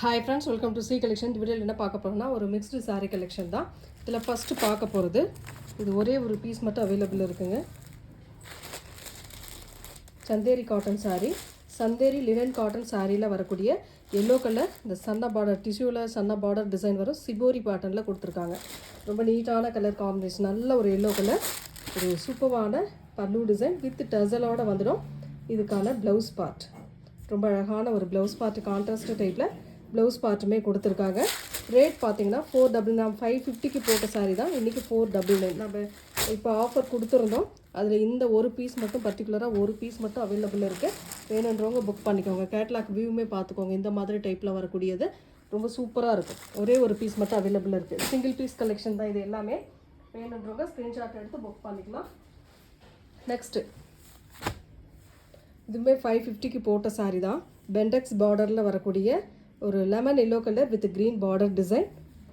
Hi friends, welcome to C collection. இந்த வீடியோவில் என்ன பார்க்க போகிறோம்னா ஒரு மிக்ஸ்டு சாரீ கலெக்ஷன் தான். இதில் ஃபஸ்ட்டு பார்க்க போகிறது இது ஒரே ஒரு பீஸ் மட்டும் அவைலபிள் இருக்குங்க. Chanderi cotton sari, Chanderi linen cotton சாரியில் வரக்கூடிய எல்லோ கலர், இந்த சன்னா பார்டர் டிஷ்யூவில் சன்னா பார்டர் டிசைன் வரும். சிபோரி பேட்டர்னில் கொடுத்துருக்காங்க. ரொம்ப நீட்டான கலர் காம்பினேஷன், நல்ல ஒரு எல்லோ கலர், ஒரு சூப்பரான பல்லு டிசைன் வித் டசலோடு வந்துடும். இதுக்கான ப்ளவுஸ் பார்ட் ரொம்ப அழகான ஒரு ப்ளவுஸ் பார்ட், கான்ட்ராஸ்ட் டைப்பில் ப்ளவுஸ் பார்ட்டுமே கொடுத்துருக்காங்க. ரேட் பார்த்தீங்கன்னா 499, 550க்கு போட்ட சாரீ தான். இன்றைக்கி 499 நம்ம இப்போ ஆஃபர் கொடுத்துருந்தோம். அதில் இந்த ஒரு பீஸ் மட்டும் பர்டிகுலராக ஒரு பீஸ் மட்டும் அவைலபிள் இருக்குது. வேணுன்றவங்க புக் பண்ணிக்கோங்க. கேட்லாக் வியூவுமே பார்த்துக்கோங்க. இந்த மாதிரி டைப்பில் வரக்கூடியது ரொம்ப சூப்பராக இருக்கும். ஒரே ஒரு பீஸ் மட்டும் அவைலபிள் இருக்குது. சிங்கிள் பீஸ் கலெக்ஷன் தான் இது எல்லாமே. வேணுன்றவங்க ஸ்க்ரீன்ஷாட் எடுத்து புக் பண்ணிக்கலாம். நெக்ஸ்ட்டு இதுவுமே 550க்கு போட்ட சாரீ தான். பெண்டெக்ஸ் பார்டரில் வரக்கூடிய ஒரு lemon yellow colour with green border design.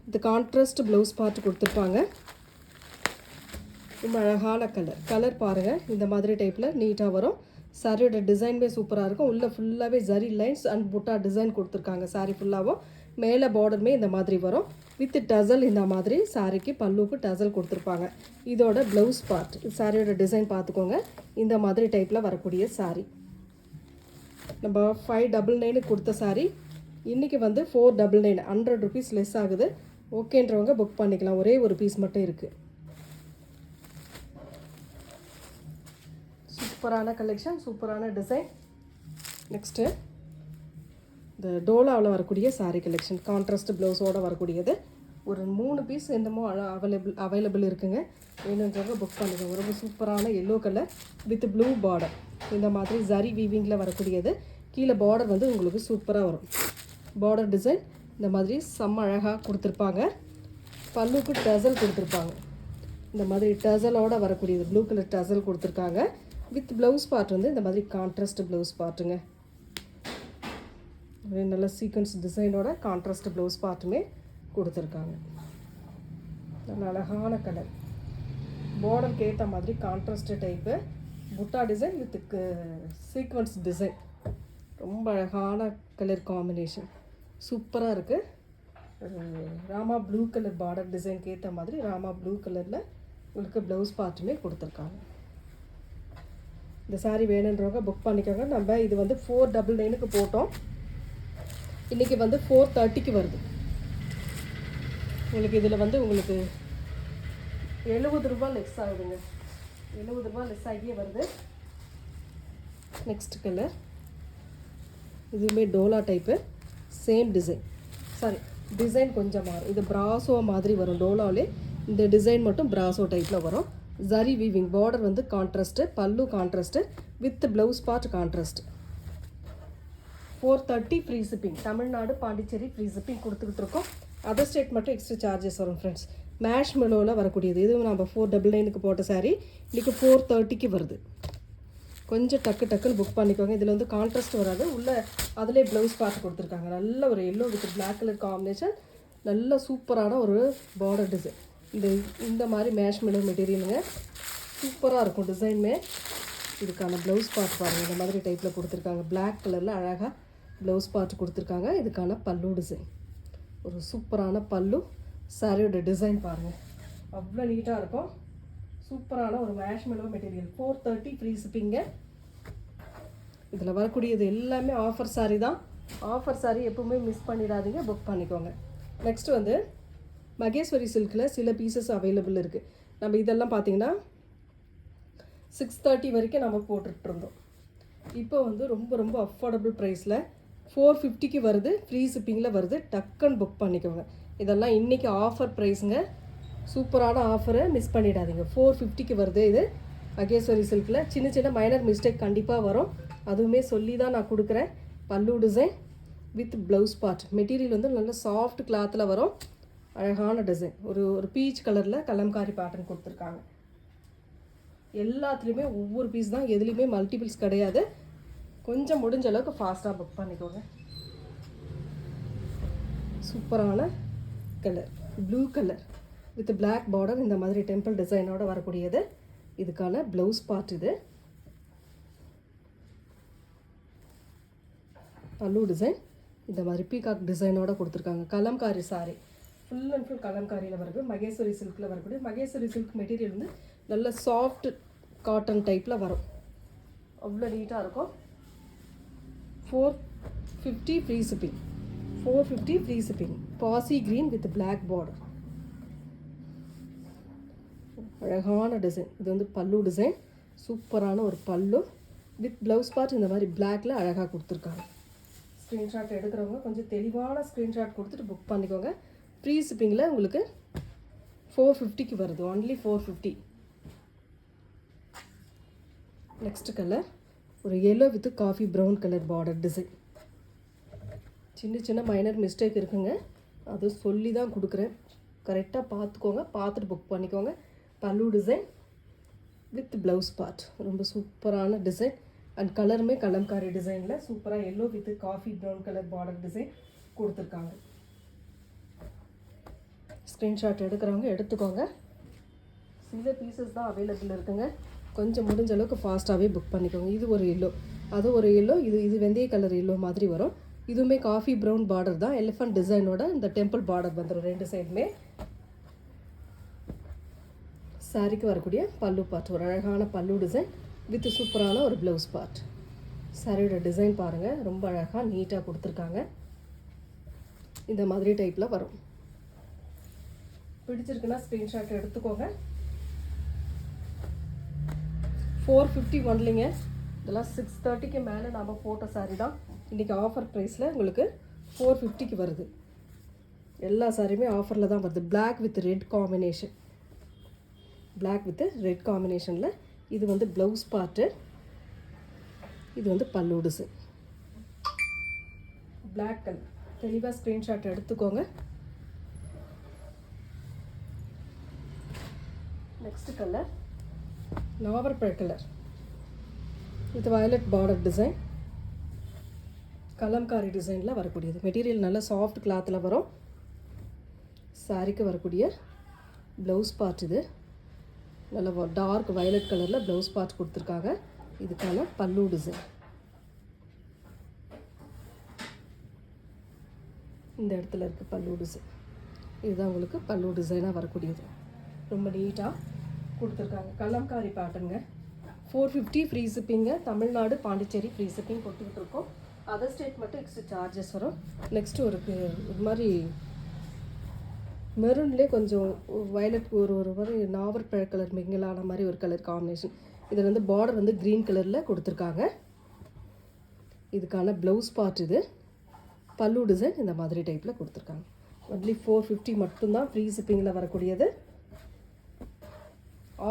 இது கான்ட்ராஸ்ட் ப்ளவுஸ் பார்ட் கொடுத்துருப்பாங்க. ரொம்ப அழகான கலர் பாருங்கள். இந்த மாதிரி டைப்பில் நீட்டாக வரும். சாரியோட டிசைனுமே சூப்பராக இருக்கும். உள்ளே ஃபுல்லாகவே ஜரி லைன்ஸ் அண்ட் புட்டா டிசைன் கொடுத்துருக்காங்க. சாரீ ஃபுல்லாகவும் மேலே பார்டருமே இந்த மாதிரி வரும். வித் டசல் இந்த மாதிரி சாரிக்கு பல்லுக்கு டசல் கொடுத்துருப்பாங்க. இதோட ப்ளவுஸ் பார்ட் சாரியோட டிசைன் பார்த்துக்கோங்க. இந்த மாதிரி டைப்பில் வரக்கூடிய சாரீ நம்ம 599 கொடுத்த சாரீ இன்றைக்கி வந்து 499, 100 ருபீஸ் லெஸ் ஆகுது. ஓகேன்றவங்க புக் பண்ணிக்கலாம். ஒரே ஒரு பீஸ் மட்டும் இருக்குது. சூப்பரான கலெக்ஷன், சூப்பரான டிசைன். நெக்ஸ்ட்டு இந்த டோலாவில் வரக்கூடிய சாரீ கலெக்ஷன், கான்ட்ராஸ்ட் ப்ளவுஸோடு வரக்கூடியது. ஒரு 3 பீஸ் என்னமோ அவைலபிள் இருக்குங்க. வேணுன்றவங்க புக் பண்ணிக்கோங்க. ரொம்ப சூப்பரான yellow colour with blue border. இந்த மாதிரி ஜரி வீவிங்கில் வரக்கூடியது. கீழே பார்டர் வந்து உங்களுக்கு சூப்பராக வரும். பார்டர் டிசைன் இந்த மாதிரி செம்ம அழகாக கொடுத்துருப்பாங்க. பல்லுக்கு டசல் கொடுத்துருப்பாங்க. இந்த மாதிரி டசலோடு வரக்கூடியது ப்ளூ கலர் டசல் கொடுத்துருக்காங்க. வித் ப்ளவுஸ் பார்ட் வந்து இந்த மாதிரி கான்ட்ராஸ்ட் ப்ளவுஸ் பார்ட்டுங்க. நல்ல சீக்வன்ஸ் டிசைனோட கான்ட்ராஸ்ட் ப்ளவுஸ் பார்ட்டுமே கொடுத்துருக்காங்க. நல்ல அழகான கலர், பார்டருக்கு ஏற்ற மாதிரி contrast type butta design with sequins design. ரொம்ப அழகான கலர் காம்பினேஷன், சூப்பராக இருக்குது. ராமா ப்ளூ கலர் பார்டர் டிசைனுக்கு ஏற்ற மாதிரி ராமா ப்ளூ கலரில் உங்களுக்கு ப்ளவுஸ் பார்ட்டுமே கொடுத்துருக்காங்க. இந்த சாரீ வேணுன்றவங்க புக் பண்ணிக்கோங்க. நம்ம இது வந்து 499க்கு போட்டோம். இன்றைக்கி வந்து 430க்கு வருது. உங்களுக்கு இதில் வந்து உங்களுக்கு 70 ரூபா லெஸ் ஆகுதுங்க. 70 ரூபா லெஸ் ஆகியே வருது. நெக்ஸ்ட் கலர் இதுவுமே Dola type, same design. Design கொஞ்சம் மாறும். இது பிராசோ மாதிரி வரும். டோலாவிலே இந்த டிசைன் மட்டும் பிராசோ டைப்பில் வரும். ஜரி வீவிங், பார்டர் வந்து கான்ட்ராஸ்ட்டு, பல்லு contrast with blouse part contrast. 430 free shipping. Tamil Nadu, Pondicherry free shipping கொடுத்துக்கிட்டு இருக்கோம். அதர் ஸ்டேட் மட்டும் எக்ஸ்ட்ரா சார்ஜஸ் வரும் ஃப்ரெண்ட்ஸ். மேஷ் மெலோவில் வரக்கூடியது. இதுவும் நம்ம 499க்கு போட்ட சாரீ இன்றைக்கி 430க்கு வருது. கொஞ்சம் டக்குன்னு புக் பண்ணிக்கோங்க. இதில் வந்து கான்ட்ராஸ்ட் வராது. உள்ளே அதிலே ப்ளவுஸ் பார்த்து கொடுத்துருக்காங்க. நல்ல ஒரு yellow with black colour combination. நல்ல சூப்பரான ஒரு பார்டர் டிசைன். இந்த மாதிரி மேஷ் மெலோ மெட்டீரியலுங்க, சூப்பராக இருக்கும் டிசைனுமே. இதுக்கான ப்ளவுஸ் பார்ட் பாருங்கள். இந்த மாதிரி டைப்பில் கொடுத்துருக்காங்க. பிளாக் கலரில் அழகாக ப்ளவுஸ் பார்ட் கொடுத்துருக்காங்க. இதுக்கான பல்லு டிசைன், ஒரு சூப்பரான பல்லு. சாரியோட டிசைன் பாருங்கள், அவ்வளோ நீட்டாக இருக்கும். சூப்பரான ஒரு மேஷ் மெலோ மெட்டீரியல். 430 ஃப்ரீ ஷிப்பிங்க. இதில் வரக்கூடியது எல்லாமே ஆஃபர் சாரீ தான். ஆஃபர் சாரீ எப்பவுமே மிஸ் பண்ணிடாதீங்க, புக் பண்ணிக்கோங்க. நெக்ஸ்ட் வந்து மகேஸ்வரி சில்கில் சில பீசஸ் அவைலபிள் இருக்குது. நம்ம இதெல்லாம் பார்த்திங்கன்னா 630 வரைக்கும் நம்ம போட்டுட்ருந்தோம். இப்போ வந்து ரொம்ப அஃபோர்டபுள் ப்ரைஸில் 450க்கு வருது. ஃப்ரீ ஷிப்பிங்கில் வருது. டக்குன்னு புக் பண்ணிக்கோங்க. இதெல்லாம் இன்றைக்கி ஆஃபர் ப்ரைஸுங்க. சூப்பரான ஆஃபரை மிஸ் பண்ணிடாதீங்க. 450க்கு வருது. இது மகேஸ்வரி சில்கில் சின்ன மைனர் மிஸ்டேக் கண்டிப்பாக வரும். அதுவுமே சொல்லி தான் நான் கொடுக்குறேன். பல்லு design with blouse part. Material வந்து நல்ல சாஃப்ட் கிளாத்தில் வரும். அழகான டிசைன். ஒரு பீச் கலரில் கலம்காரி பேட்டர்ன் கொடுத்துருக்காங்க. எல்லாத்துலேயுமே ஒவ்வொரு பீஸ் தான். எதுலேயுமே மல்டிபிள்ஸ் கிடையாது. கொஞ்சம் முடிஞ்ச அளவுக்கு ஃபாஸ்ட்டாக புக் பண்ணிக்கோங்க. சூப்பரான colour, blue colour with black border. இந்த மாதிரி டெம்பிள் டிசைனோட வரக்கூடியது. இதுக்கான ப்ளவுஸ் பார்ட். இது பல்லு டிசைன் இந்த மாதிரி பீகாக் டிசைனோட கொடுத்துருக்காங்க. Kalamkari sari, full and full கலம்காரியில் வருது. மகேஸ்வரி சில்கில் வரக்கூடிய மகேஸ்வரி சில்க் மெட்டீரியல் வந்து நல்ல சாஃப்ட் காட்டன் டைப்பில் வரும். அவ்வளோ நீட்டாக இருக்கும். 450 ஃப்ரீ ஷிப்பிங். 450 free shipping. பாசி க்ரீன் வித் பிளாக் பார்டர். அழகான டிசைன். இது வந்து பல்லு டிசைன். சூப்பரான ஒரு பல்லு வித் ப்ளவுஸ் பார்ட் இந்த மாதிரி பிளாக்ல அழகாக கொடுத்துருக்காங்க. ஸ்க்ரீன்ஷாட் எடுக்கிறவங்க கொஞ்சம் தெளிவான ஸ்க்ரீன்ஷாட் கொடுத்துட்டு புக் பண்ணிக்கோங்க. ஃப்ரீ ஷிப்பிங்கில் உங்களுக்கு 450க்கு வருது. ஒன்லி 450. நெக்ஸ்ட் கலர் ஒரு yellow with coffee brown colour border design. சின்ன சின்ன மைனர் மிஸ்டேக் இருக்குங்க, அது சொல்லி தான் கொடுக்குறேன். கரெக்டாக பார்த்துக்கோங்க, பார்த்துட்டு புக் பண்ணிக்கோங்க. பல்லு டிசைன் வித் ப்ளவுஸ் பார்ட். ரொம்ப சூப்பரான டிசைன். அண்ட் கலருமே கலம்காரி டிசைனில் சூப்பராக yellow with coffee brown colour border design கொடுத்துருக்காங்க. ஸ்க்ரீன்ஷாட் எடுக்கிறவங்க எடுத்துக்கோங்க. சில பீசஸ் தான் அவைலபிள் இருக்குங்க. கொஞ்சம் முடிஞ்ச அளவுக்கு ஃபாஸ்ட்டாகவே புக் பண்ணிக்கோங்க. இது ஒரு எல்லோ, அது ஒரு எல்லோ, இது வெந்தய கலர் எல்லோ மாதிரி வரும். இதுவுமே காஃபி ப்ரௌன் பார்டர் தான். எலிஃபண்ட் டிசைனோட இந்த டெம்பிள் பார்டர் வந்துடும் ரெண்டு சைடுமே. சாரிக்கு வரக்கூடிய பல்லு பார்ட், ஒரு அழகான பல்லு டிசைன் வித் சூப்பரான ஒரு ப்ளவுஸ் பார்ட். சாரியோட டிசைன் பாருங்கள், ரொம்ப அழகாக நீட்டாக கொடுத்துருக்காங்க. இந்த மாதிரி டைப்பில் வரும். பிடிச்சிருக்குன்னா ஸ்க்ரீன்ஷாட் எடுத்துக்கோங்க. 450 ஒன்லிங்க. இதெல்லாம் 630க்கு மேலே நாம் போட்ட சாரீ தான். இன்றைக்கி ஆஃபர் ப்ரைஸில் உங்களுக்கு 450க்கு வருது. எல்லா சாரியுமே ஆஃபரில் தான் வருது. Black with red combination. Black with red காம்பினேஷனில் இது வந்து ப்ளவுஸ் பார்ட்டு, இது வந்து பல்லு டிசைன். Black colour. தெளிவாக ஸ்க்ரீன்ஷாட் எடுத்துக்கோங்க. நெக்ஸ்ட் கலர் நாவற்பழ colour with violet border design. Kalamkari டிசைனில் வரக்கூடியது. மெட்டீரியல் நல்ல சாஃப்ட் கிளாத்தில் வரும். சாரிக்கு வரக்கூடிய ப்ளவுஸ் பார்ட் இது. நல்ல டார்க் வயலட் கலரில் ப்ளவுஸ் பார்ட் கொடுத்துருக்காங்க. இதுக்கான பல்லு டிசைன். இந்த இடத்துல இருக்குது பல்லு டிசைன். இதுதான் உங்களுக்கு பல்லு டிசைனாக வரக்கூடியது. ரொம்ப நீட்டாக கொடுத்துருக்காங்க. கலம்காரி பேட்டர்னுங்க. 450 free shipping. Tamil Nadu Pondicherry free shipping கொடுத்துக்கிட்டு இருக்கோம். அதர் ஸ்டேட் மட்டும் எக்ஸ்ட்ரா சார்ஜஸ் வரும். நெக்ஸ்ட்டு ஒரு மாதிரி மெரூன்லேயே கொஞ்சம் வயலட் ஒரு மாதிரி நாவற்பழ கலர் மிங்கலான மாதிரி ஒரு கலர் காம்பினேஷன். இதில் வந்து பார்டர் வந்து க்ரீன் கலரில் கொடுத்துருக்காங்க. இதுக்கான ப்ளவுஸ் பார்ட் இது. பல்லு டிசைன் இந்த மாதிரி டைப்பில் கொடுத்துருக்காங்க. ஒன்லி 450 மட்டும்தான் ஃப்ரீ ஷிப்பிங்கில் வரக்கூடியது.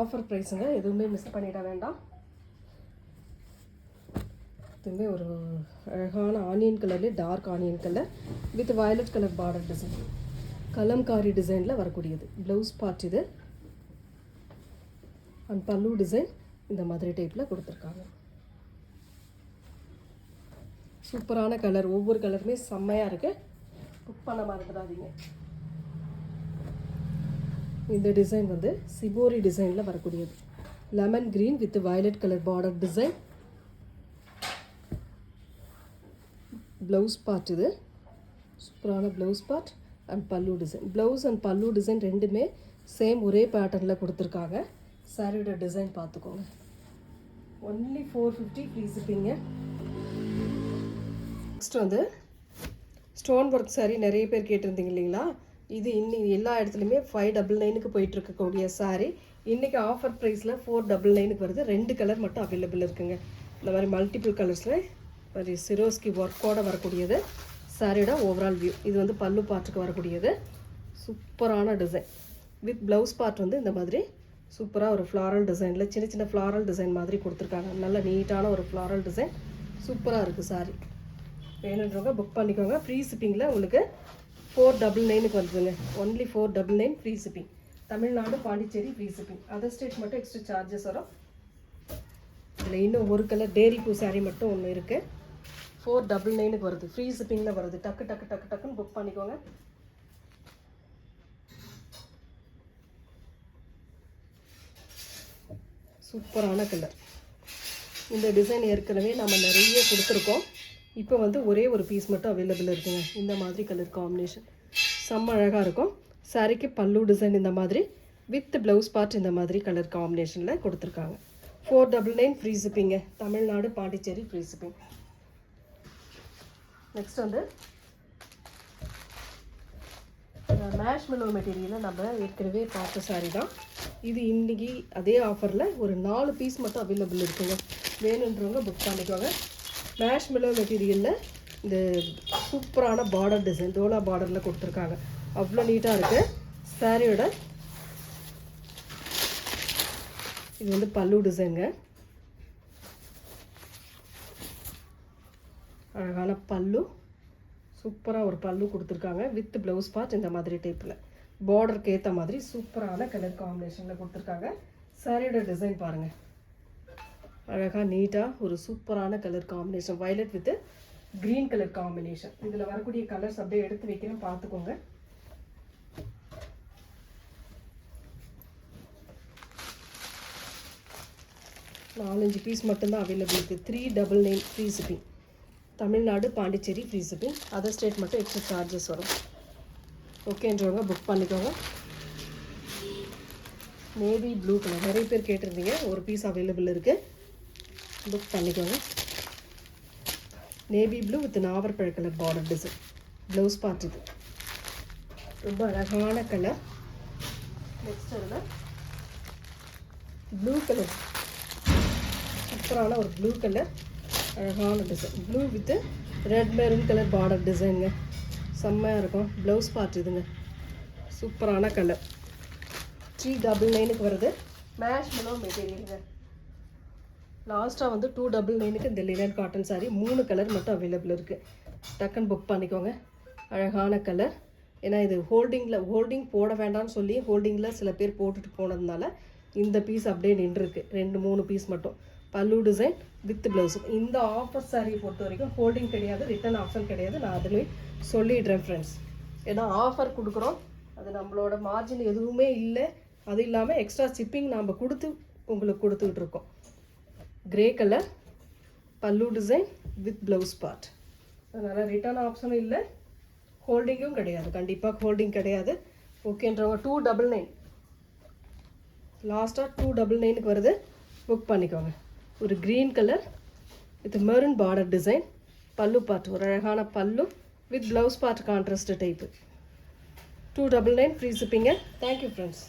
ஆஃபர் ப்ரைஸுங்க, எதுவுமே மிஸ் பண்ணிட வேண்டாம். இதுவுமே ஒரு அழகான ஆனியன் கலர்லேயே dark onion colour with violet colour border design. Kalamkari டிசைனில் வரக்கூடியது. ப்ளவுஸ் பார்ட் இது. அண்ட் பல்லு டிசைன் இந்த மாதிரி டைப்பில் கொடுத்துருக்காங்க. சூப்பரான கலர். ஒவ்வொரு கலருமே செம்மையாக இருக்குது. புக் பண்ண மறந்துடாதீங்க. இந்த டிசைன் வந்து சிபோரி டிசைனில் வரக்கூடியது. Lemon green with violet colour border design. Blouse part இது. சூப்பரான blouse part and pallu design. Blouse and pallu design ரெண்டுமே சேம் ஒரே பேட்டர்னில் கொடுத்துருக்காங்க. சாரியோட டிசைன் பார்த்துக்கோங்க. Only 450 free shipping. நெக்ஸ்ட் வந்து ஸ்டோன் ஒர்க் சாரீ நிறைய பேர் கேட்டிருந்தீங்க இல்லைங்களா? இது இன்னைக்கு எல்லா இடத்துலையுமே 599க்கு போயிட்டுருக்கக்கூடிய சாரீ இன்றைக்கி ஆஃபர் ப்ரைஸில் 499க்கு வருது. 2 கலர் மட்டும் அவைலபிள் இருக்குங்க. இந்த மாதிரி மல்டிபிள் கலர்ஸில் மாதிரி சிரோஸ்கி ஒர்க்கோடு வரக்கூடியது. சாரியோட ஓவரால் வியூ. இது வந்து பல்லு பார்ட்டுக்கு வரக்கூடியது. சூப்பரான டிசைன் வித் ப்ளவுஸ் பார்ட் வந்து இந்த மாதிரி சூப்பராக ஒரு ஃப்ளாரல் டிசைனில் சின்ன சின்ன ஃப்ளாரல் டிசைன் மாதிரி கொடுத்துருக்காங்க. நல்ல நீட்டான ஒரு ஃப்ளாரல் டிசைன். சூப்பராக இருக்குது சாரி. வேணுன்றவங்க புக் பண்ணிக்கோங்க. ஃப்ரீ ஷிப்பிங்கில் உங்களுக்கு 499க்கு வந்துடுங்க. Only 499 free shipping. Tamil Nadu Pondicherry free shipping. Other state மட்டும் எக்ஸ்ட்ரா சார்ஜஸ் வரும். இதில் இன்னும் ஒரு கலர் டேரி பூ சாரீ மட்டும் ஒன்று இருக்குது. 499க்கு வருது. ஃப்ரீ ஷிப்பிங்கில் வருது. டக்கு டக்கு டக்கு டக்குன்னு புக் பண்ணிக்கோங்க. சூப்பரான கலர். இந்த டிசைன் ஏற்கனவே நம்ம நிறைய கொடுத்துருக்கோம். இப்போ வந்து ஒரே ஒரு பீஸ் மட்டும் அவைலபிள் இருக்குங்க. இந்த மாதிரி கலர் காம்பினேஷன் செம்ம அழகாக இருக்கும். சாரிக்கு பல்லு டிசைன் இந்த மாதிரி வித் ப்ளவுஸ் பார்ட் இந்த மாதிரி கலர் காம்பினேஷனில் கொடுத்துருக்காங்க. 499 free shipping. Tamil Nadu Pondicherry free shipping. Next வந்து மேஷ் மெலோ மெட்டீரியலில் நம்ம ஏற்கனவே பார்த்த சாரீ தான் இது. இன்றைக்கி அதே ஆஃபரில் ஒரு 4 பீஸ் மட்டும் அவைலபிள் இருக்குங்க. வேணுன்றவங்க புக் பண்ணிக்கோங்க. மேஷ் மெலோ மெட்டீரியலில் இந்த சூப்பரான பார்டர் டிசைன் டோலா பார்டரில் கொடுத்துருக்காங்க. அவ்வளோ நீட்டாக இருக்குது சாரியோட. இது வந்து பல்லு டிசைனுங்க. அழகான பல்லு, சூப்பராக ஒரு பல்லு கொடுத்துருக்காங்க வித் ப்ளவுஸ் பார்ட் இந்த மாதிரி டைப்பில் பார்டருக்கு ஏற்ற மாதிரி சூப்பரான கலர் காம்பினேஷனில் கொடுத்துருக்காங்க. சாரியோட டிசைன் பாருங்கள், அழகாக நீட்டாக ஒரு சூப்பரான colour combination violet with green colour combination. இதில் வரக்கூடிய கலர்ஸ் அப்படியே எடுத்து வைக்கிறேன், பார்த்துக்கோங்க. நாலஞ்சு பீஸ் மட்டும்தான் அவைலபிள் இருக்குது. 399 free shipping. Tamil Nadu Pondicherry free shipping. Other state மட்டும் எக்ஸ்ட்ரா சார்ஜஸ் வரும். ஓகேன்றவங்க புக் பண்ணிக்கோங்க. நேவி ப்ளூ கலர் நிறைய பேர் கேட்டிருந்தீங்க, ஒரு பீஸ் அவைலபிள் இருக்குது, புக் பண்ணிக்கோங்க. நேவி ப்ளூ வித் நாவற்பழ colour border design blouse part. இது ரொம்ப அழகான கலர். நெக்ஸ்ட் அதில் ப்ளூ கலர், சூப்பரான ஒரு ப்ளூ கலர் அழகான design. Blue with red maroon colour border டிசைனுங்க, செம்மையாக இருக்கும். ப்ளவுஸ் பார்ட் இதுங்க, சூப்பரான கலர். 399க்கு வருது. மேஷ் மெலோ மெட்டீரியலுங்க. லாஸ்ட்டாக வந்து 299க்கு இந்த லினன் காட்டன் சாரீ 3 கலர் மட்டும் அவைலபிள் இருக்குது. டக்குன்னு புக் பண்ணிக்கோங்க. அழகான கலர். ஏன்னா இது ஹோல்டிங் போட வேண்டாம்னு சொல்லி ஹோல்டிங்கில் சில பேர் போட்டுட்டு போனதுனால இந்த பீஸ் அப்படியே நின்றுருக்கு. 2-3 பீஸ் மட்டும். பல்லு டிசைன் வித் ப்ளவுஸ். இந்த ஆஃபர் சாரியை பொறுத்த வரைக்கும் ஹோல்டிங் கிடையாது, ரிட்டன் ஆப்ஷன் கிடையாது. நான் அதுலேயே சொல்லிடுறேன் ஃப்ரெண்ட்ஸ். ஏன்னா ஆஃபர் கொடுக்குறோம், அது நம்மளோட மார்ஜின் எதுவுமே இல்லை. அது இல்லாமல் எக்ஸ்ட்ரா ஷிப்பிங் நாம் உங்களுக்கு கொடுத்துக்கிட்டு இருக்கோம். கிரே கலர் பல்லு டிசைன் வித் ப்ளவுஸ் பார்ட். அதனால் ரிட்டன் ஆப்ஷனும் இல்லை, ஹோல்டிங்கும் கிடையாது. கண்டிப்பாக ஹோல்டிங் கிடையாது. ஓகேன்றவங்க 299 லாஸ்ட்டாக 299க்கு வருது, புக் பண்ணிக்கோங்க. ஒரு green colour with maroon border design pallu part. ஒரு அழகான pallu with blouse part contrast type. 299 free shipping. Thank you friends.